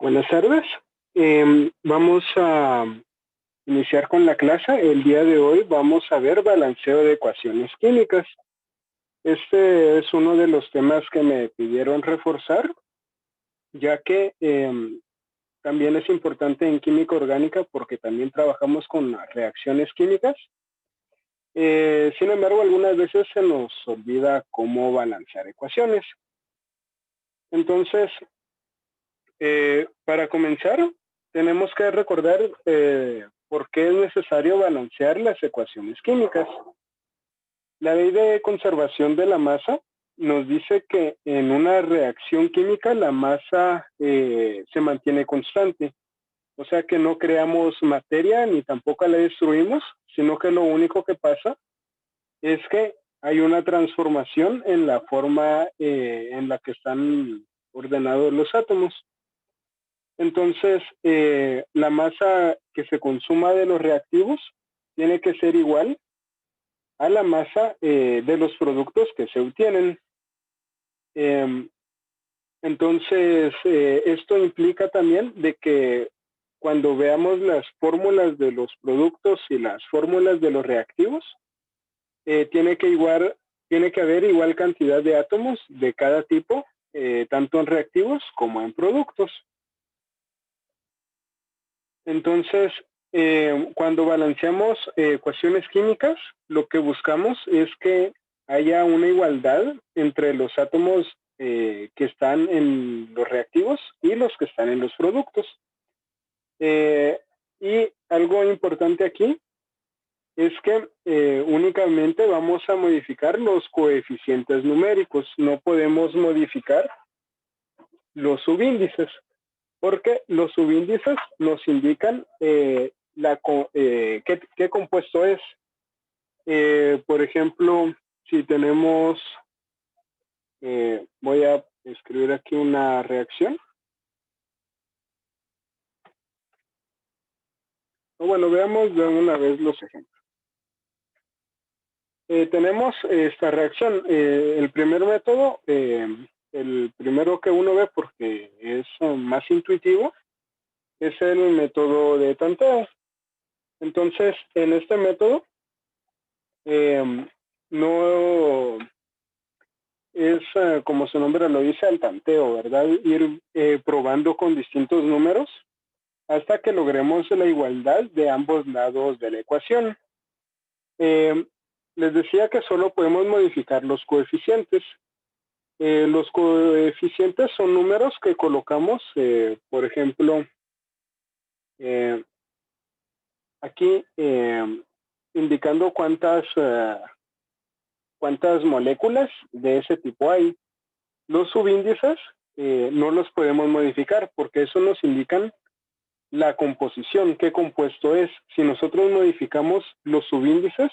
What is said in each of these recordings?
Buenas tardes. Vamos a iniciar con la clase. El día de hoy vamos a ver balanceo de ecuaciones químicas. Este es uno de los temas que me pidieron reforzar, ya que también es importante en química orgánica porque también trabajamos con reacciones químicas. Sin embargo, algunas veces se nos olvida cómo balancear ecuaciones. Entonces, para comenzar, tenemos que recordar por qué es necesario balancear las ecuaciones químicas. La ley de conservación de la masa nos dice que en una reacción química la masa se mantiene constante. O sea que no creamos materia ni tampoco la destruimos, sino que lo único que pasa es que hay una transformación en la forma en la que están ordenados los átomos. Entonces, la masa que se consuma de los reactivos tiene que ser igual a la masa de los productos que se obtienen. Entonces, esto implica también de que cuando veamos las fórmulas de los productos y las fórmulas de los reactivos, tiene que haber igual cantidad de átomos de cada tipo, tanto en reactivos como en productos. Entonces, cuando balanceamos ecuaciones químicas, lo que buscamos es que haya una igualdad entre los átomos que están en los reactivos y los que están en los productos. Y algo importante aquí es que únicamente vamos a modificar los coeficientes numéricos, no podemos modificar los subíndices, porque los subíndices nos indican qué compuesto es. Por ejemplo, si tenemos, voy a escribir aquí una reacción. Bueno, veamos de una vez los ejemplos. Tenemos esta reacción. El primer método, el primero que uno ve porque es más intuitivo, es el método de tanteo. Entonces, en este método, no es, como su nombre lo dice, el tanteo, ¿verdad? Ir probando con distintos números hasta que logremos la igualdad de ambos lados de la ecuación. Les decía que solo podemos modificar los coeficientes. Los coeficientes son números que colocamos, por ejemplo, aquí indicando cuántas moléculas de ese tipo hay. Los subíndices no los podemos modificar porque eso nos indican la composición, qué compuesto es. Si nosotros modificamos los subíndices,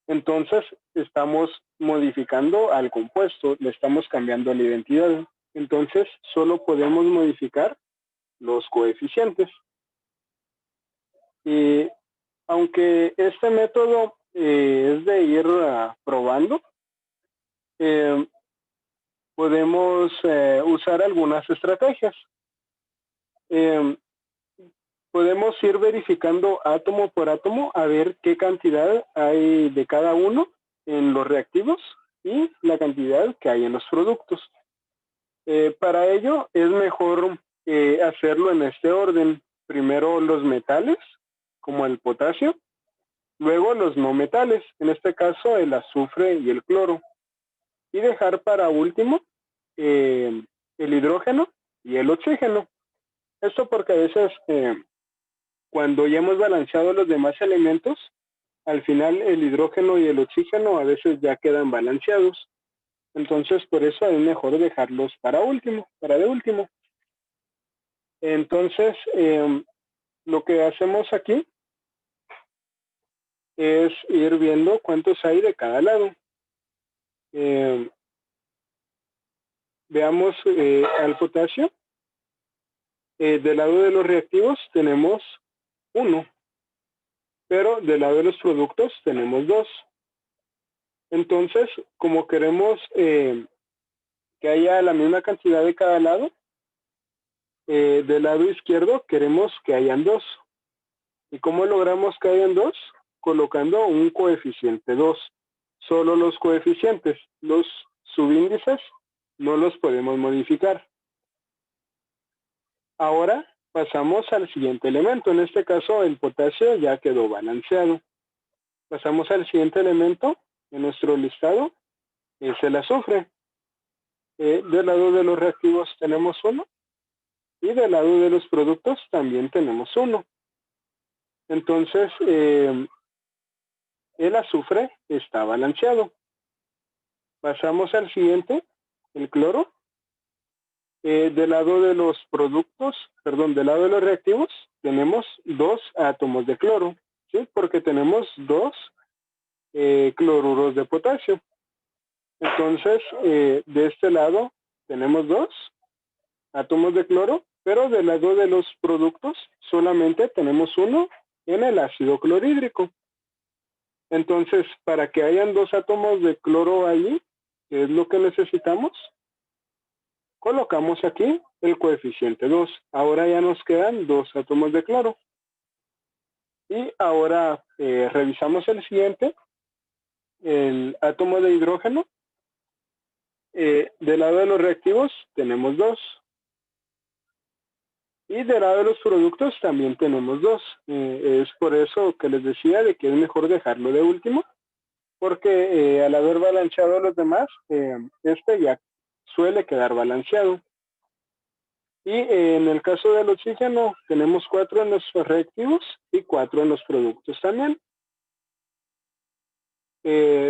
entonces estamos modificando al compuesto, le estamos cambiando la identidad. Entonces solo podemos modificar los coeficientes. Y aunque este método es de ir probando, podemos usar algunas estrategias. Podemos ir verificando átomo por átomo a ver qué cantidad hay de cada uno en los reactivos y la cantidad que hay en los productos. Para ello es mejor hacerlo en este orden. Primero los metales, como el potasio, luego los no metales, en este caso el azufre y el cloro, y dejar para último el hidrógeno y el oxígeno. Esto porque a veces cuando ya hemos balanceado los demás elementos, al final el hidrógeno y el oxígeno a veces ya quedan balanceados. Entonces, por eso es mejor dejarlos para de último. Entonces, lo que hacemos aquí es ir viendo cuántos hay de cada lado. Veamos al potasio. Del lado de los reactivos tenemos 1, pero del lado de los productos tenemos 2. Entonces, como queremos que haya la misma cantidad de cada lado, del lado izquierdo queremos que hayan 2. ¿Y cómo logramos que hayan 2? Colocando un coeficiente 2. Solo los coeficientes, los subíndices, no los podemos modificar. Ahora pasamos al siguiente elemento. En este caso, el potasio ya quedó balanceado. Pasamos al siguiente elemento en nuestro listado, es el azufre. Del lado de los reactivos tenemos 1 y del lado de los productos también tenemos 1. Entonces, el azufre está balanceado. Pasamos al siguiente, el cloro. Del lado de los productos, perdón, del lado de los reactivos, tenemos 2 átomos de cloro, ¿sí? Porque tenemos 2 cloruros de potasio. Entonces, de este lado tenemos 2 átomos de cloro, pero del lado de los productos solamente tenemos 1 en el ácido clorhídrico. Entonces, para que hayan 2 átomos de cloro allí, ¿qué es lo que necesitamos? Colocamos aquí el coeficiente 2. Ahora ya nos quedan 2 átomos de cloro. Y ahora revisamos el siguiente, el átomo de hidrógeno. Del lado de los reactivos tenemos 2. Y del lado de los productos también tenemos 2. Es por eso que les decía de que es mejor dejarlo de último, porque al haber balanceado los demás, este ya suele quedar balanceado. Y en el caso del oxígeno, tenemos 4 en los reactivos y 4 en los productos también.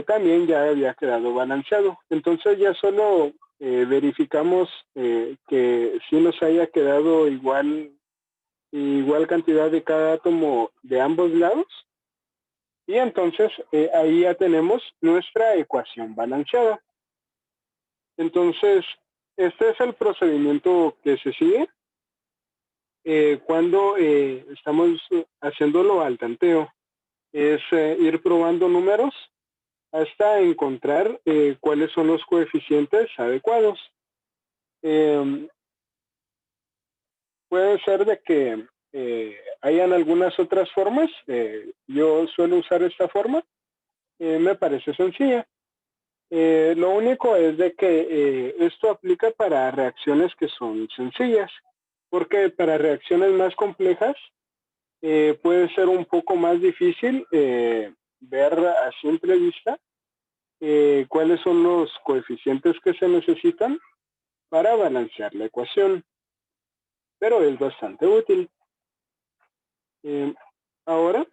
También ya había quedado balanceado. Entonces ya solo verificamos que sí nos haya quedado igual cantidad de cada átomo de ambos lados. Y entonces ahí ya tenemos nuestra ecuación balanceada. Entonces, este es el procedimiento que se sigue cuando estamos haciéndolo al tanteo. Es ir probando números hasta encontrar cuáles son los coeficientes adecuados. Puede ser de que hayan algunas otras formas. Yo suelo usar esta forma. Me parece sencilla. Lo único es de que esto aplica para reacciones que son sencillas, porque para reacciones más complejas puede ser un poco más difícil ver a simple vista cuáles son los coeficientes que se necesitan para balancear la ecuación, pero es bastante útil. Ahora,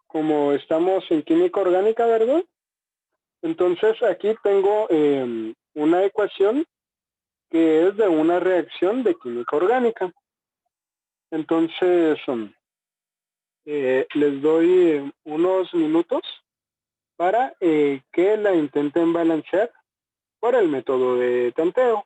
como estamos en química orgánica, ¿verdad? Entonces aquí tengo una ecuación que es de una reacción de química orgánica. Entonces, les doy unos minutos para que la intenten balancear por el método de tanteo.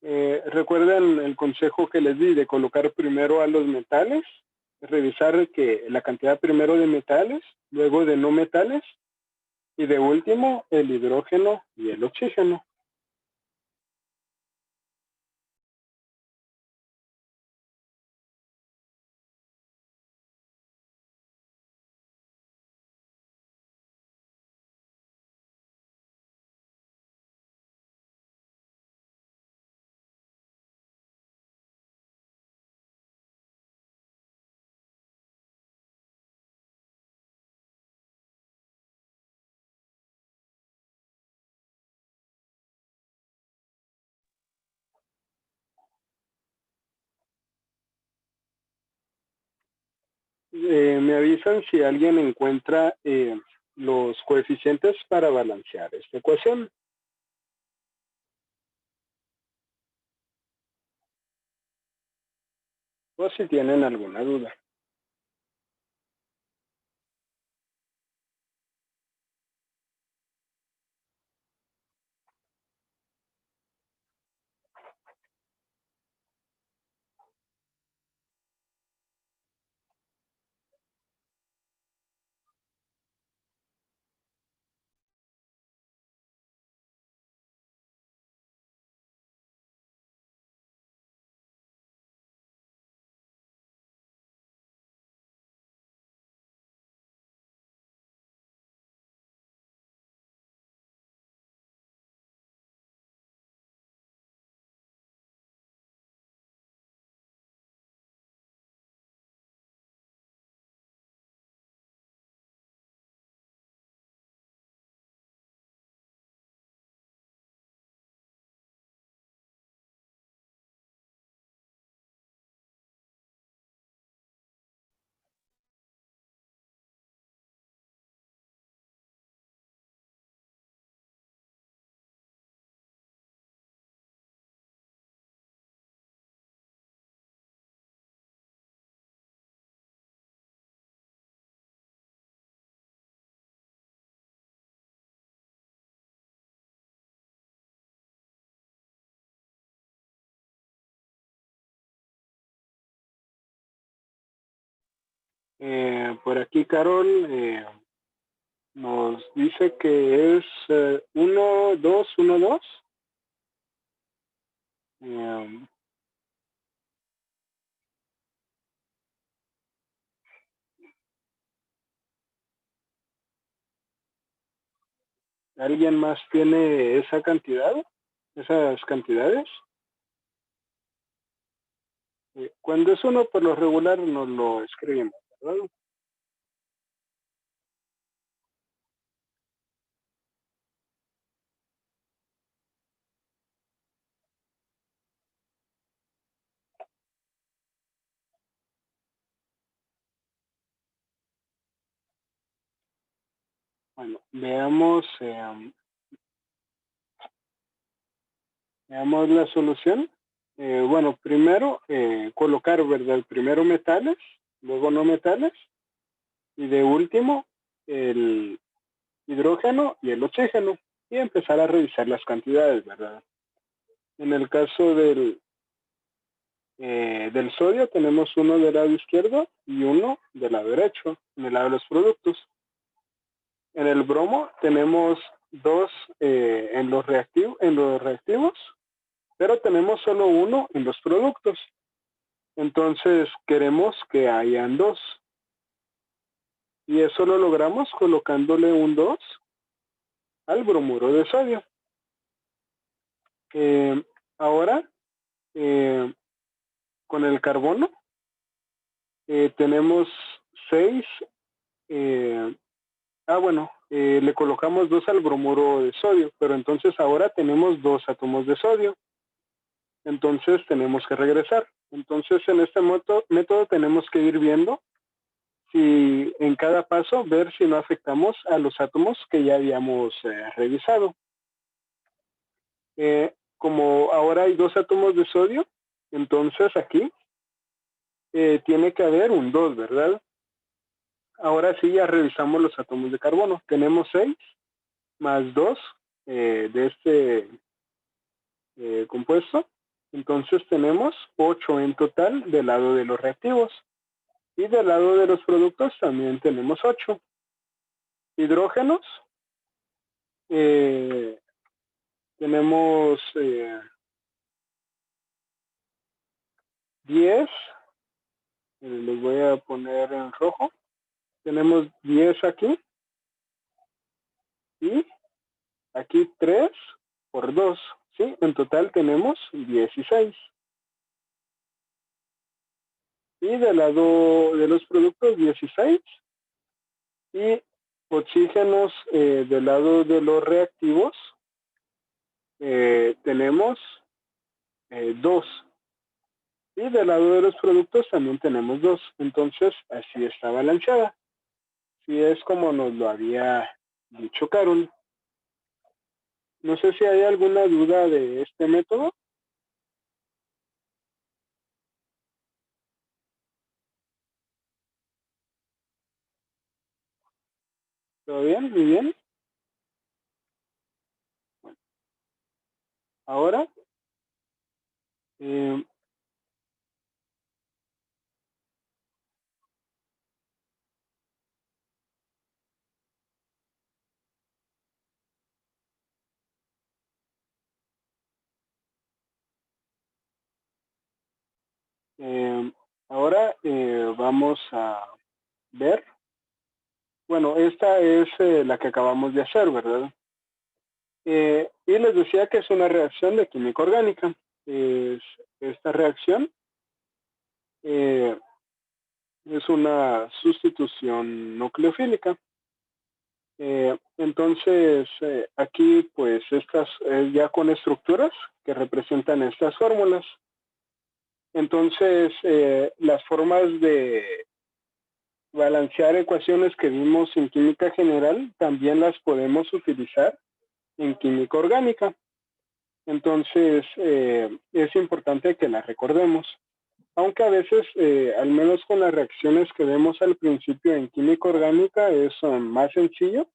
Recuerden el consejo que les di de colocar primero a los metales, revisar que la cantidad primero de metales, luego de no metales y de último el hidrógeno y el oxígeno. Me avisan si alguien encuentra los coeficientes para balancear esta ecuación. O si tienen alguna duda. Por aquí Carol nos dice que es 1, 2, 1, 2. ¿Alguien más tiene esa cantidad? ¿Esas cantidades? Cuando es uno, por lo regular nos lo escribimos, ¿verdad? Bueno, veamos la solución. Bueno, primero colocar, ¿verdad? Primero metales, luego no metales, y de último el hidrógeno y el oxígeno, y empezar a revisar las cantidades, ¿verdad? En el caso del sodio tenemos uno del lado izquierdo y uno del lado derecho, en el lado de los productos. En el bromo tenemos dos en los reactivos, pero tenemos solo uno en los productos. Entonces queremos que hayan dos. Y eso lo logramos colocándole un 2 al bromuro de sodio. Ahora, con el carbono, tenemos 6. Le colocamos 2 al bromuro de sodio, pero entonces ahora tenemos 2 átomos de sodio. Entonces tenemos que regresar. Entonces en este método tenemos que ir viendo si en cada paso ver si no afectamos a los átomos que ya habíamos revisado. Como ahora hay 2 átomos de sodio, entonces aquí tiene que haber un 2, ¿verdad? Ahora sí ya revisamos los átomos de carbono. Tenemos 6 más 2 de este compuesto. Entonces tenemos 8 en total del lado de los reactivos. Y del lado de los productos también tenemos 8. Hidrógenos. Tenemos 10. Les voy a poner en rojo. Tenemos 10 aquí. Y aquí 3 por 2. ¿Sí? En total tenemos 16. Y del lado de los productos 16. Y oxígenos del lado de los reactivos tenemos 2. Y del lado de los productos también tenemos 2. Entonces así está balanceada. Así es como nos lo había dicho Carol. No sé si hay alguna duda de este método. ¿Todo bien? Muy bien. Bueno, ahora vamos a ver. Bueno, esta es la que acabamos de hacer, ¿verdad? Y les decía que es una reacción de química orgánica. Esta reacción es una sustitución nucleofílica. Entonces, aquí pues estas ya con estructuras que representan estas fórmulas. Entonces, las formas de balancear ecuaciones que vimos en química general también las podemos utilizar en química orgánica. Entonces, es importante que las recordemos. Aunque a veces, al menos con las reacciones que vemos al principio en química orgánica, es más sencillo.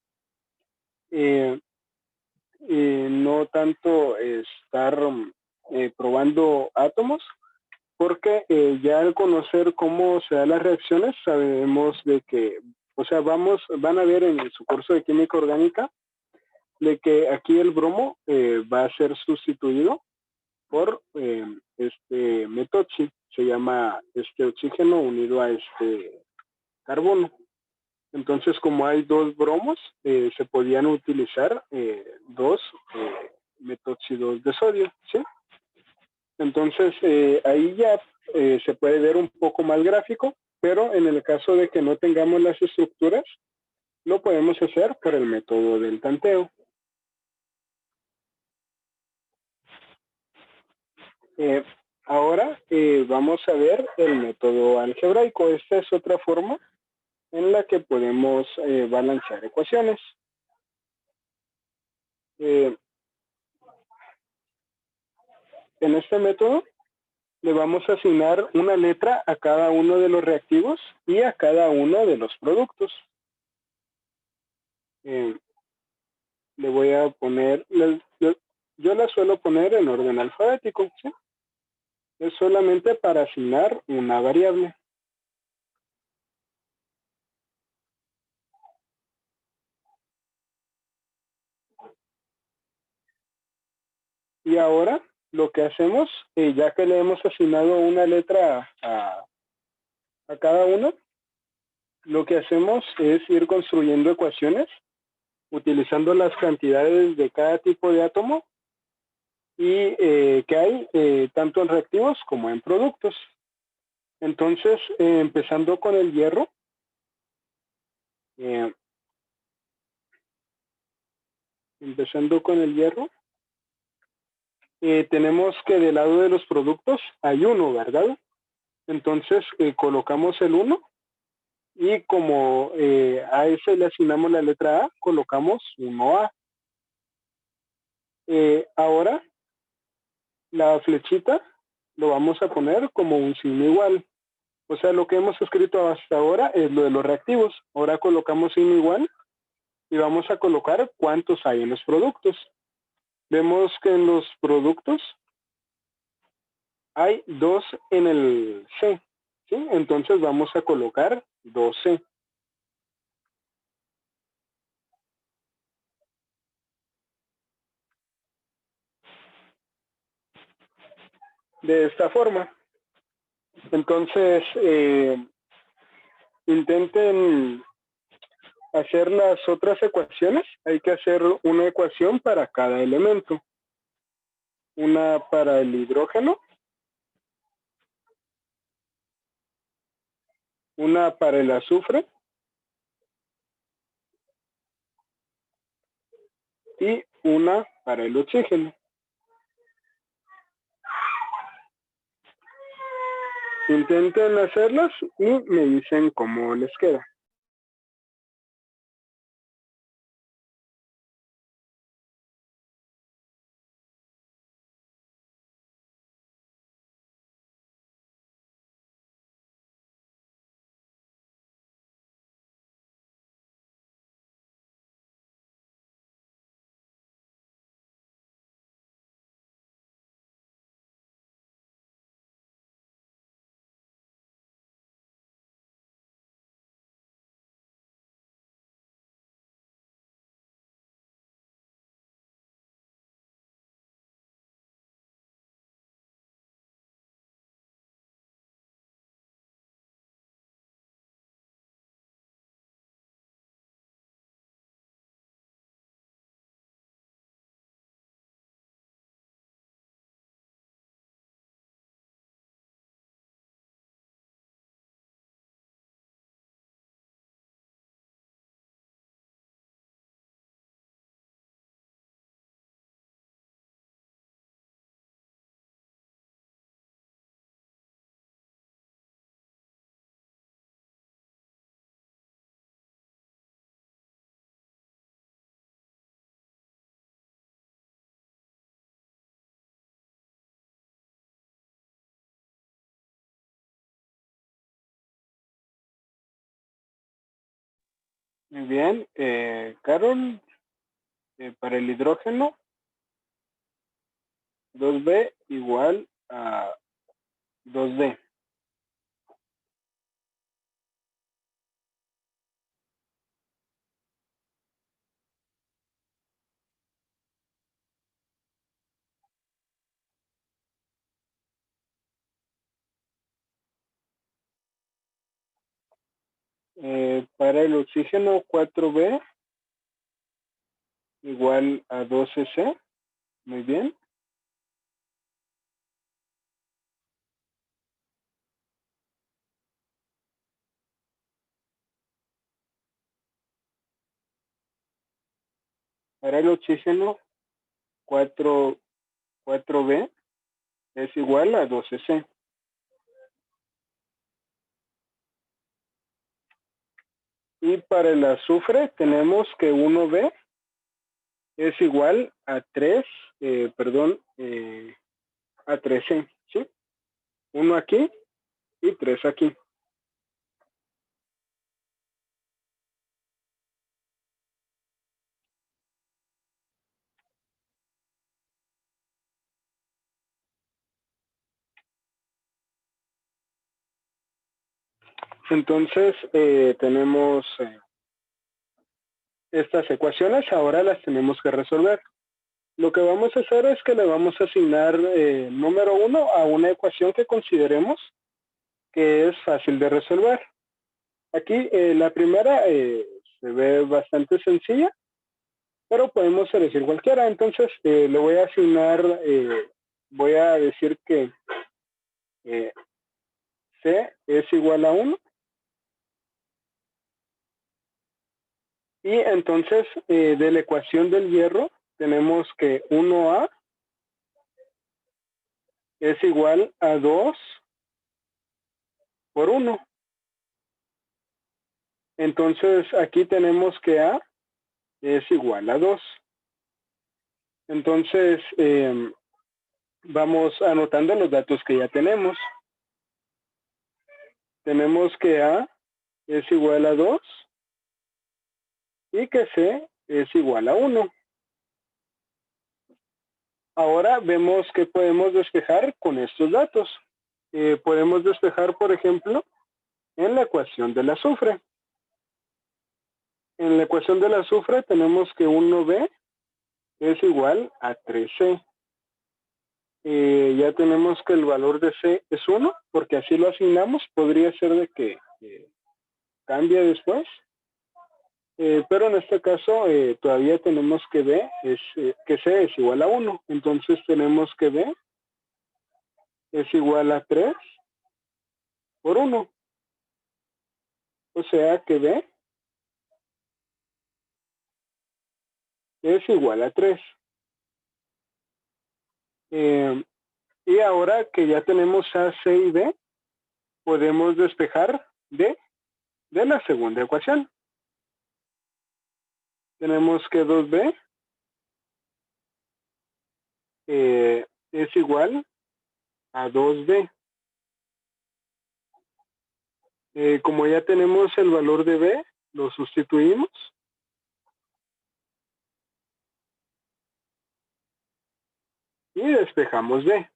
No tanto estar probando átomos, porque ya al conocer cómo se dan las reacciones, sabemos de que, o sea, van a ver en su curso de química orgánica, de que aquí el bromo va a ser sustituido por este metoxi, se llama este oxígeno unido a este carbono. Entonces, como hay dos bromos, se podían utilizar dos metóxidos de sodio, ¿sí? Entonces, ahí ya se puede ver un poco más gráfico, pero en el caso de que no tengamos las estructuras, lo podemos hacer por el método del tanteo. Ahora vamos a ver el método algebraico. Esta es otra forma en la que podemos balancear ecuaciones. En este método le vamos a asignar una letra a cada uno de los reactivos y a cada uno de los productos. Le voy a poner, yo la suelo poner en orden alfabético, ¿sí? Es solamente para asignar una variable. Y ahora lo que hacemos, ya que le hemos asignado una letra a cada uno, lo que hacemos es ir construyendo ecuaciones utilizando las cantidades de cada tipo de átomo y que hay tanto en reactivos como en productos. Entonces, empezando con el hierro, tenemos que del lado de los productos hay 1, ¿verdad? Entonces, colocamos el 1 y como a ese le asignamos la letra A, colocamos 1A. Ahora, la flechita lo vamos a poner como un signo igual. O sea, lo que hemos escrito hasta ahora es lo de los reactivos. Ahora colocamos signo igual y vamos a colocar cuántos hay en los productos. Vemos que en los productos hay 2 en el C, ¿sí? Entonces vamos a colocar 2C. De esta forma. Entonces, intenten hacer las otras ecuaciones. Hay que hacer una ecuación para cada elemento. Una para el hidrógeno, una para el azufre y una para el oxígeno. Intenten hacerlas y me dicen cómo les queda. Muy bien, Carol, para el hidrógeno, 2B igual a 2D. Para el oxígeno 4B igual a 12C. Muy bien. Para el oxígeno 4B es igual a 12C. Y para el azufre tenemos que 1B es igual a 3, a 13, ¿sí? 1 aquí y 3 aquí. Entonces, tenemos estas ecuaciones, ahora las tenemos que resolver. Lo que vamos a hacer es que le vamos a asignar número 1 a una ecuación que consideremos que es fácil de resolver. Aquí la primera se ve bastante sencilla, pero podemos elegir cualquiera. Entonces le voy a asignar, voy a decir que C es igual a 1. Y entonces de la ecuación del hierro tenemos que 1A es igual a 2 por 1. Entonces aquí tenemos que A es igual a 2. Entonces vamos anotando los datos que ya tenemos. Tenemos que A es igual a 2 y que C es igual a 1. Ahora vemos que podemos despejar con estos datos. Podemos despejar, por ejemplo, en la ecuación del azufre. En la ecuación del azufre tenemos que 1B es igual a 3C. Ya tenemos que el valor de C es 1, porque así lo asignamos. Podría ser de que cambie después. Pero en este caso todavía tenemos que B que C es igual a 1. Entonces tenemos que B es igual a 3 por 1. O sea que B es igual a 3. Y ahora que ya tenemos A, C y B, podemos despejar D de la segunda ecuación. Tenemos que 2B es igual a 2D. Como ya tenemos el valor de B, lo sustituimos. Y despejamos D.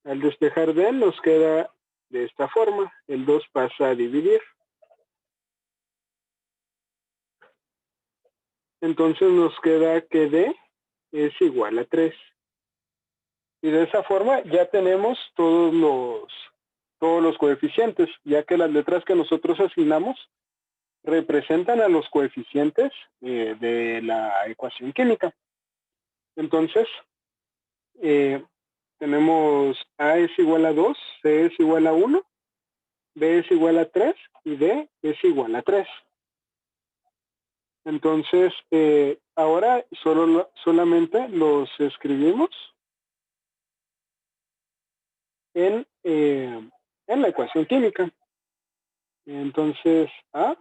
Al despejar D nos queda de esta forma. El 2 pasa a dividir. Entonces nos queda que D es igual a 3. Y de esa forma ya tenemos todos los coeficientes, ya que las letras que nosotros asignamos representan a los coeficientes de la ecuación química. Entonces, tenemos A es igual a 2, C es igual a 1, B es igual a 3 y D es igual a 3. Entonces, ahora solamente los escribimos en la ecuación química. Entonces, A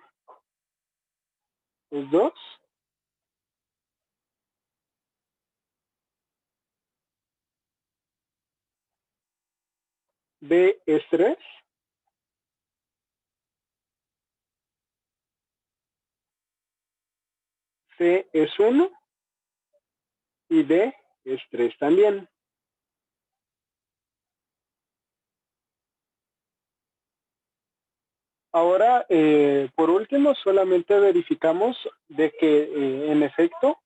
es 2, B es 3, C es 1 y D es 3 también. Ahora, por último, solamente verificamos de que en efecto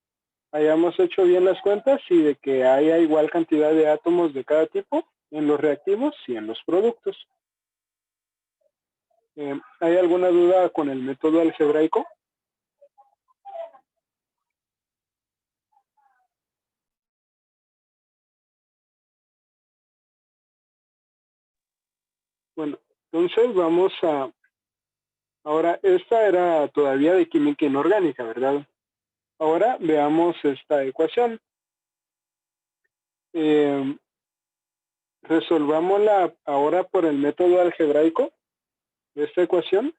hayamos hecho bien las cuentas y de que haya igual cantidad de átomos de cada tipo en los reactivos y en los productos. ¿Hay alguna duda con el método algebraico? Bueno, entonces vamos a... Ahora, esta era todavía de química inorgánica, ¿verdad? Ahora veamos esta ecuación. Resolvámosla ahora por el método algebraico de esta ecuación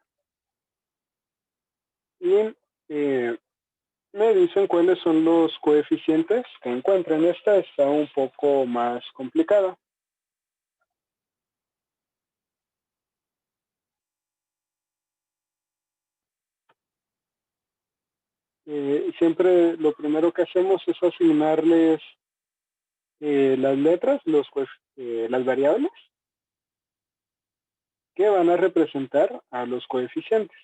y me dicen cuáles son los coeficientes que encuentran. Esta está un poco más complicada. Siempre lo primero que hacemos es asignarles las letras, las variables que van a representar a los coeficientes.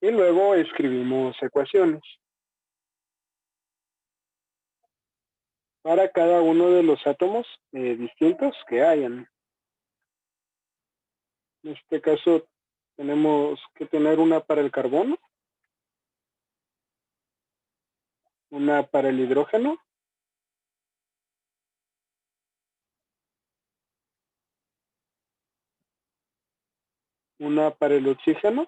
Y luego escribimos ecuaciones para cada uno de los átomos distintos que hayan. En este caso tenemos que tener una para el carbono, una para el hidrógeno, una para el oxígeno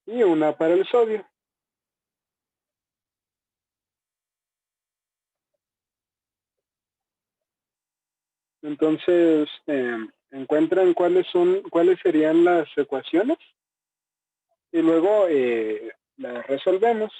y una para el sodio. Entonces, encuentran cuáles serían las ecuaciones y luego las resolvemos.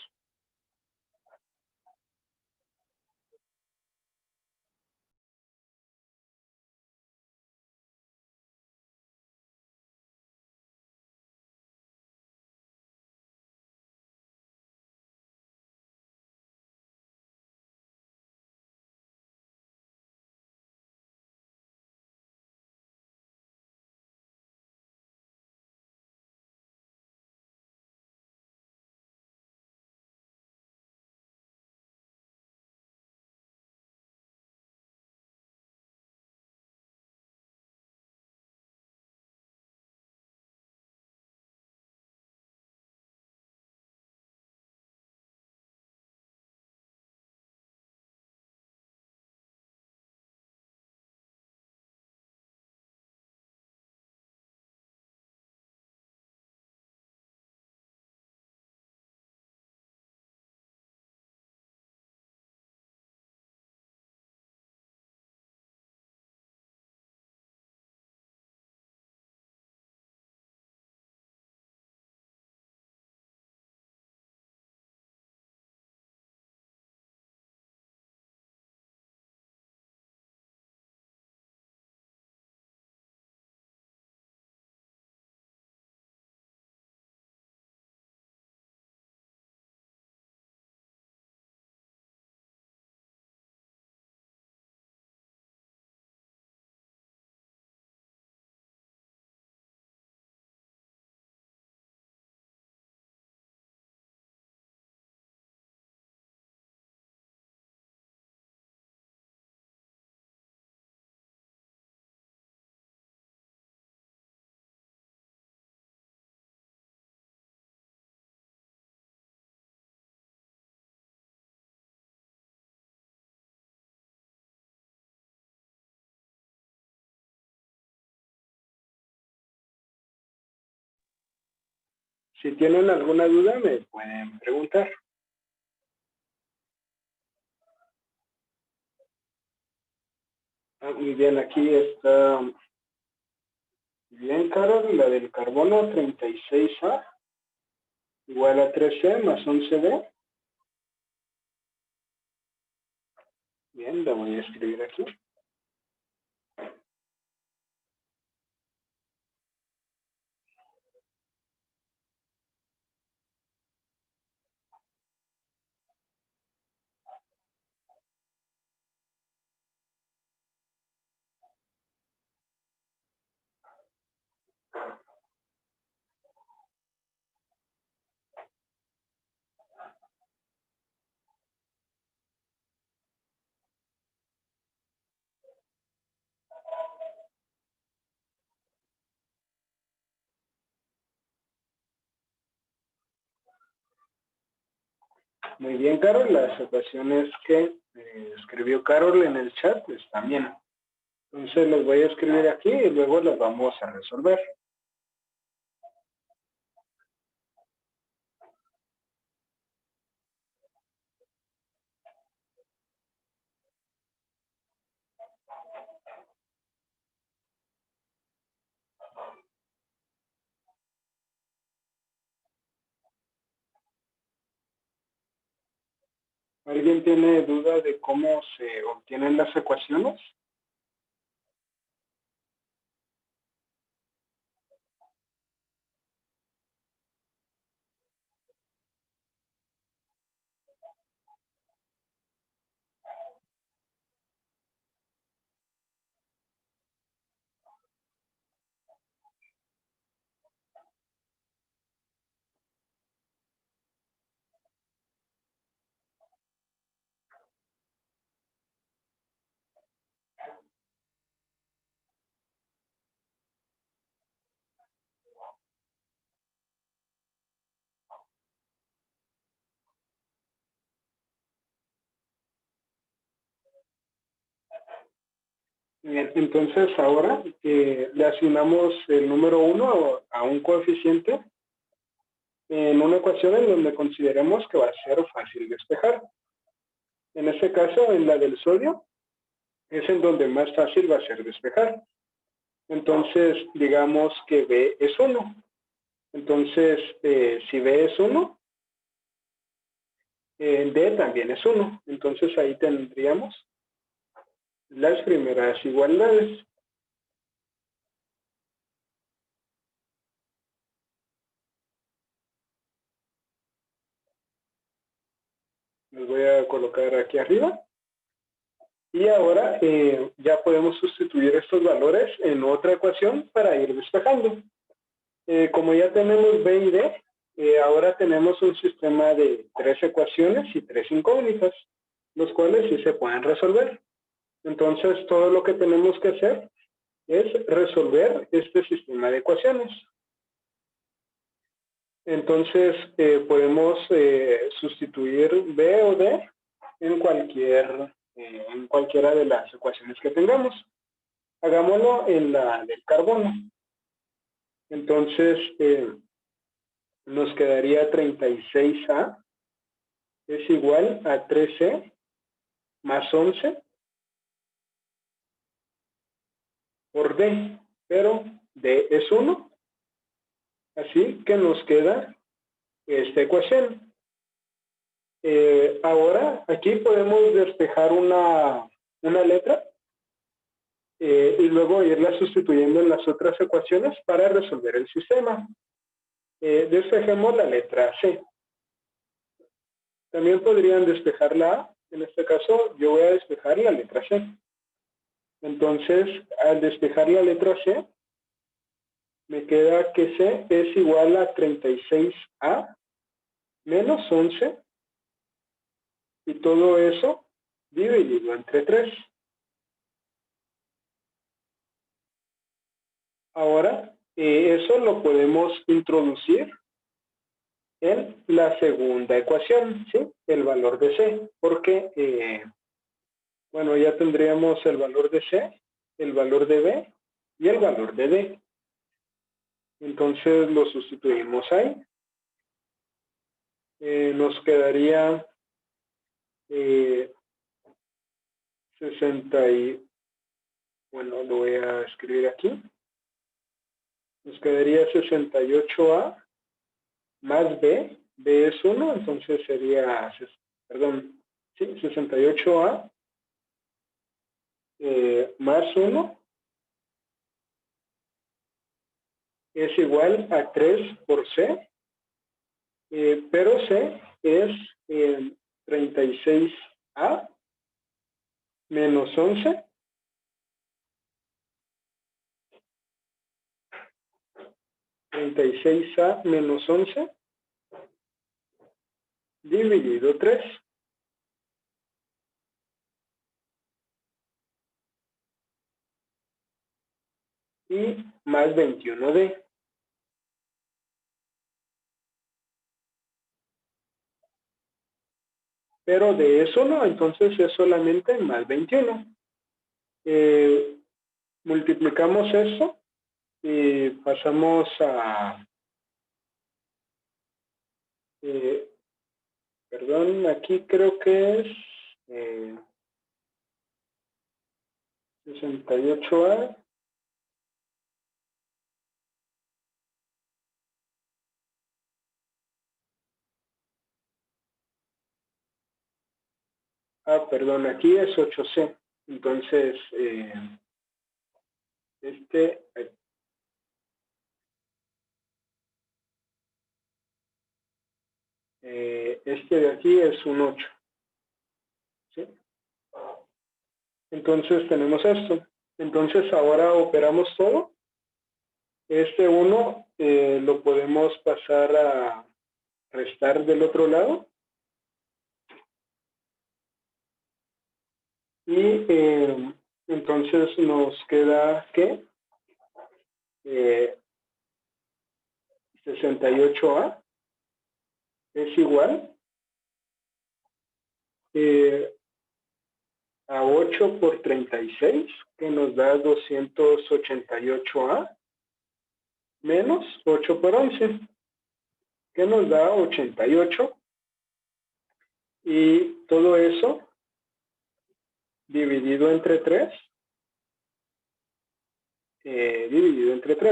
Si tienen alguna duda, me pueden preguntar. Muy bien, aquí está bien, Carol, la del carbono 36A igual a 3C más 11D. Bien, la voy a escribir aquí. Muy bien, Carol. Las ecuaciones que escribió Carol en el chat están bien. Entonces las voy a escribir aquí y luego las vamos a resolver. ¿Alguien tiene duda de cómo se obtienen las ecuaciones? Bien, entonces ahora le asignamos el número 1 a un coeficiente en una ecuación en donde consideremos que va a ser fácil despejar. En este caso, en la del sodio, es en donde más fácil va a ser despejar. Entonces, digamos que B es 1. Entonces, si B es 1, D también es 1. Entonces, ahí tendríamos las primeras igualdades. Los voy a colocar aquí arriba. Y ahora ya podemos sustituir estos valores en otra ecuación para ir despejando. Como ya tenemos B y D, ahora tenemos un sistema de 3 ecuaciones y 3 incógnitas, los cuales sí se pueden resolver. Entonces, todo lo que tenemos que hacer es resolver este sistema de ecuaciones. Entonces, podemos sustituir B o D en cualquiera de las ecuaciones que tengamos. Hagámoslo en la del carbono. Entonces, nos quedaría 36A es igual a 13 más 11 por D, pero D es 1, así que nos queda esta ecuación. Ahora, aquí podemos despejar una letra y luego irla sustituyendo en las otras ecuaciones para resolver el sistema. Despejemos la letra C. También podrían despejar la A. En este caso, yo voy a despejar la letra C. Entonces, al despejar la letra C, me queda que C es igual a 36A menos 11 y todo eso dividido entre 3. Ahora, eso lo podemos introducir en la segunda ecuación, ¿sí? El valor de C, porque, bueno, ya tendríamos el valor de C, el valor de B y el valor de D. Entonces lo sustituimos ahí. Nos quedaría 60 y, bueno, lo voy a escribir aquí. Nos quedaría 68A más B. B es 1, entonces sería, perdón, sí, 68A más 1 es igual a 3 por C, pero C es 36A menos 11 36A menos 11 dividido 3. Y más 21D. pero de eso no, entonces es solamente más 21. Multiplicamos eso y pasamos a, perdón, aquí creo que es 68A. Perdón, aquí es 8C. Entonces, este de aquí es un 8. ¿Sí? Entonces tenemos esto. Entonces ahora operamos todo. Este 1 lo podemos pasar a restar del otro lado. Y entonces nos queda que 68A es igual a 8 por 36, que nos da 288A, menos 8 por 11, que nos da 88. Y todo eso dividido entre 3,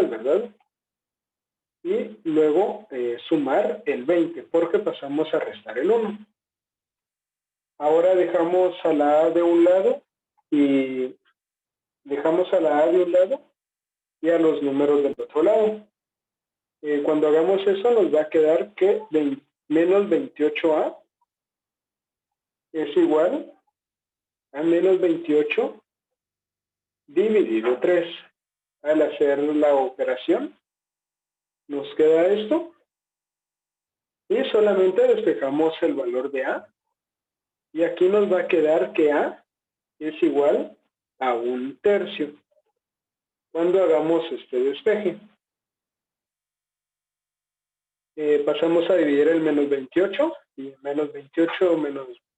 ¿verdad? Y luego sumar el 20, porque pasamos a restar el 1. Ahora dejamos a la A de un lado y a los números del otro lado. Cuando hagamos eso nos va a quedar que menos 28A es igual a menos 28 dividido 3. Al hacer la operación nos queda esto y solamente despejamos el valor de A. Y aquí nos va a quedar que A es igual a 1/3 cuando hagamos este despeje. Pasamos a dividir el menos 28 y menos 28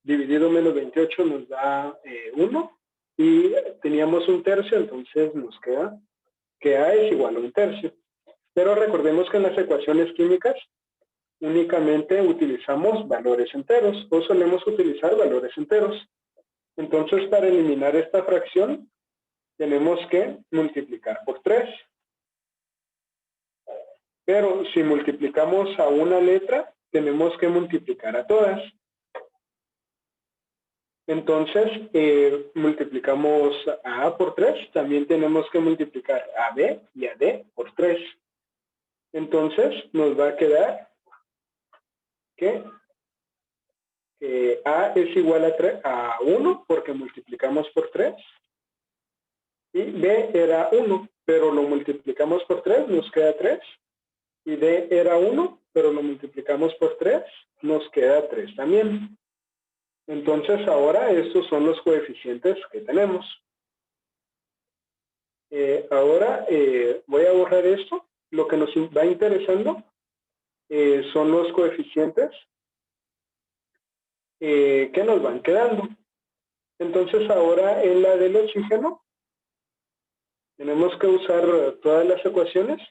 dividido menos 28 nos da 1 y teníamos 1/3, entonces nos queda que A es igual a 1/3. Pero recordemos que en las ecuaciones químicas únicamente utilizamos valores enteros o solemos utilizar valores enteros. Entonces, para eliminar esta fracción, tenemos que multiplicar por 3. Pero si multiplicamos a una letra, tenemos que multiplicar a todas. Entonces, multiplicamos a A por 3, también tenemos que multiplicar a B y a D por 3. Entonces, nos va a quedar que A es igual a 1 porque multiplicamos por 3 y B era 1, pero lo multiplicamos por 3, nos queda 3, y D era 1, pero lo multiplicamos por 3, nos queda 3 también. Entonces ahora estos son los coeficientes que tenemos. Ahora voy a borrar esto. Lo que nos va interesando son los coeficientes que nos van quedando. Entonces ahora en la del oxígeno tenemos que usar todas las ecuaciones.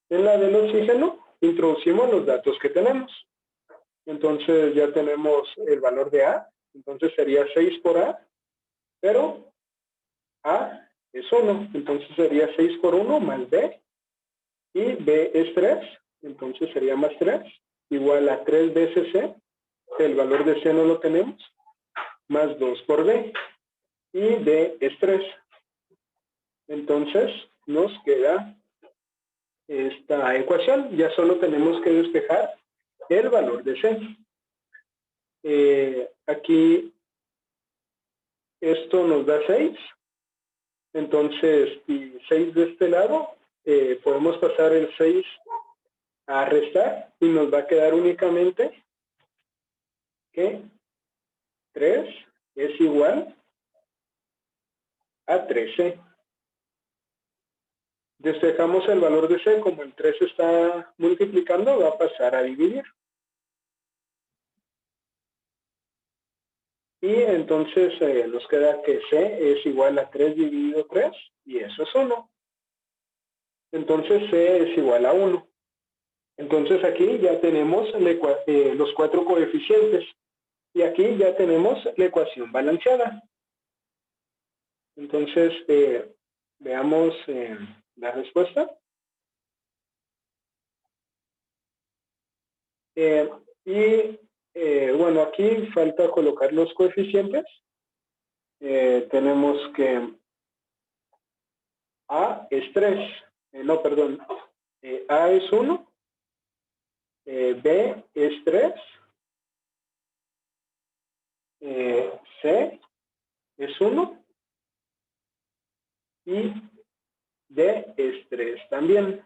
En la del oxígeno introducimos los datos que tenemos. Entonces ya tenemos el valor de A, entonces sería 6 por A, pero A es 1, entonces sería 6 por 1 más B, y B es 3, entonces sería más 3, igual a 3 veces C, el valor de C no lo tenemos, más 2 por B, y D es 3. Entonces nos queda esta ecuación, ya solo tenemos que despejar el valor de C. Aquí esto nos da 6, entonces, y 6 de este lado, podemos pasar el 6 a restar y nos va a quedar únicamente que 3 es igual a 13. Despejamos el valor de C, como el 3 está multiplicando, va a pasar a dividir. Y entonces nos queda que C es igual a 3 dividido 3, y eso es 1. Entonces C es igual a 1. Entonces aquí ya tenemos los 4 coeficientes. Y aquí ya tenemos la ecuación balanceada. Entonces, veamos la respuesta. Bueno, aquí falta colocar los coeficientes. Tenemos que A es 3. No, perdón. A es 1. B es 3. C es 1. Y D es 3 también.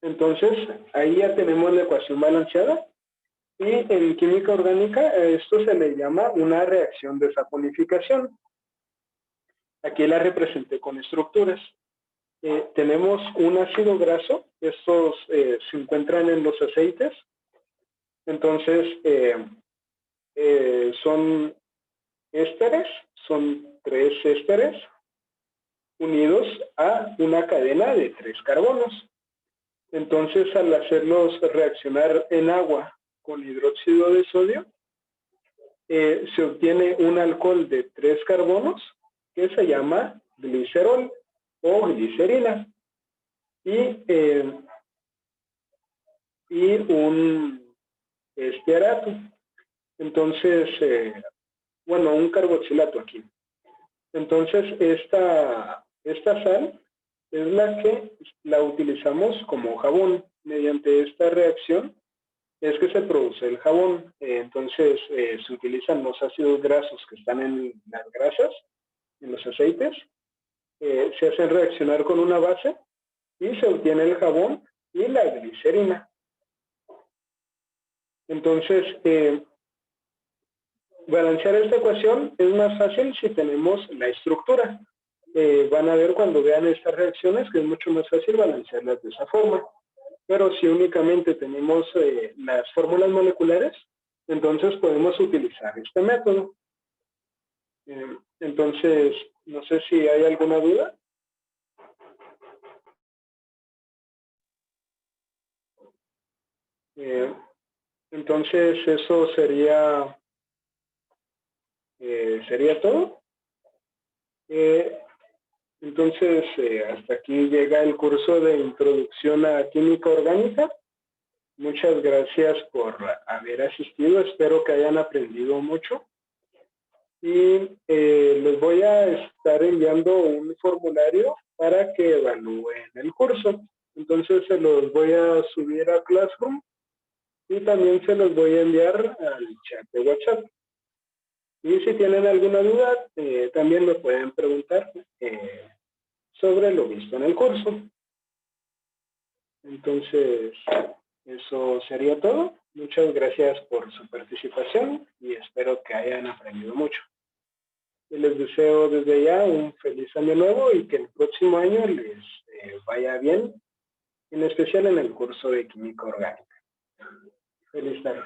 Entonces, ahí ya tenemos la ecuación balanceada. Y en química orgánica esto se le llama una reacción de saponificación. Aquí la representé con estructuras. Tenemos un ácido graso. Estos se encuentran en los aceites. Entonces, son ésteres. Son 3 ésteres unidos a una cadena de 3 carbonos. Entonces, al hacerlos reaccionar en agua con hidróxido de sodio, se obtiene un alcohol de 3 carbonos que se llama glicerol o glicerina. Y un estearato. Entonces, bueno, un carboxilato aquí. Entonces, esta sal es la que la utilizamos como jabón. Mediante esta reacción es que se produce el jabón. Entonces, se utilizan los ácidos grasos que están en las grasas, en los aceites, se hacen reaccionar con una base y se obtiene el jabón y la glicerina. Entonces, balancear esta ecuación es más fácil si tenemos la estructura. Van a ver cuando vean estas reacciones que es mucho más fácil balancearlas de esa forma. Pero si únicamente tenemos las fórmulas moleculares, entonces podemos utilizar este método. Entonces, no sé si hay alguna duda. Entonces, eso sería todo. Entonces, hasta aquí llega el curso de Introducción a Química Orgánica. Muchas gracias por haber asistido. Espero que hayan aprendido mucho. Y les voy a estar enviando un formulario para que evalúen el curso. Entonces, se los voy a subir a Classroom y también se los voy a enviar al chat de WhatsApp. Y si tienen alguna duda, también me pueden preguntar sobre lo visto en el curso. Entonces, eso sería todo. Muchas gracias por su participación y espero que hayan aprendido mucho. Y les deseo desde ya un feliz año nuevo y que el próximo año les vaya bien, en especial en el curso de Química Orgánica. Feliz tarde.